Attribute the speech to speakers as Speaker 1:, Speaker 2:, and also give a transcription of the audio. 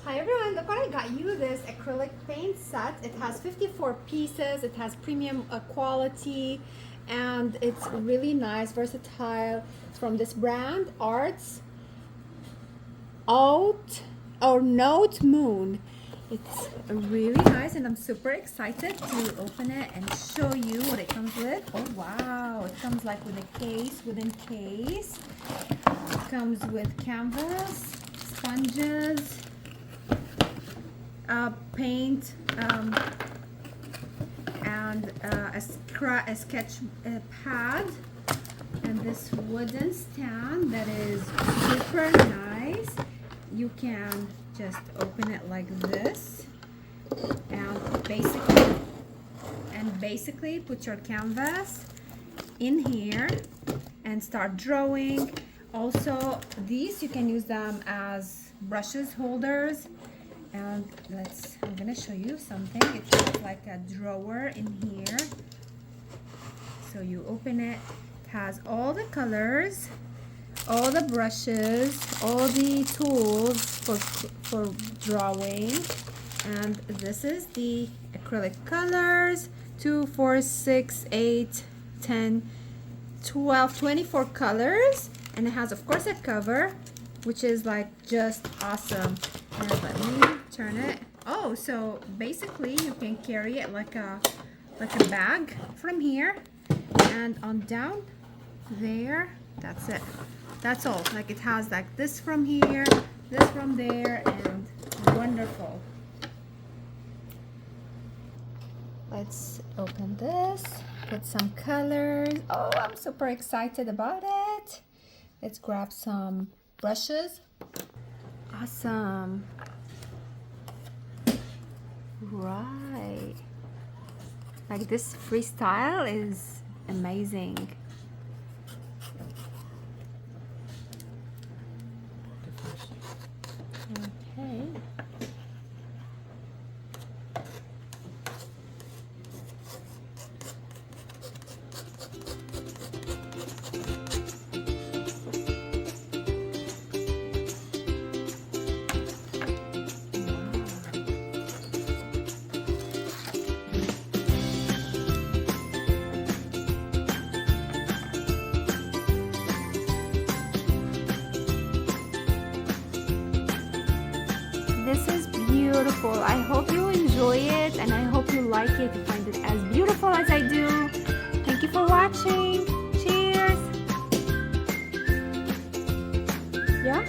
Speaker 1: Hi everyone, look what I got you, this acrylic paint set. It has 54 pieces, it has premium quality, and it's really nice, versatile. It's from this brand, Arts Out or Note Moon. It's really nice and I'm super excited to open it and show you what it comes with. Oh wow, it comes like with a case, wooden case. It comes with canvas, sponges, paint, and a sketch pad, and this wooden stand that is super nice. You can just open it like this and basically put your canvas in here and start drawing. Also, these you can use them as brushes holders. And I'm gonna show you something. It has like a drawer in here. So you open it, it has all the colors, all the brushes, all the tools for drawing. And this is the acrylic colors: 2, 4, 6, 8, 10, 12, 24 colors. And it has, of course, a cover, which is like just awesome. And let me turn it. Oh, so basically you can carry it like a bag from here and on down there. That's it. That's all. Like it has like this from here, this from there, and wonderful. Let's open this, put some colors. Oh, I'm super excited about it. Let's grab some brushes. Awesome. Right. Like this freestyle is amazing. Okay. This is beautiful. I hope you enjoy it and I hope you like it. You find it as beautiful as I do. Thank you for watching. Cheers. Yeah.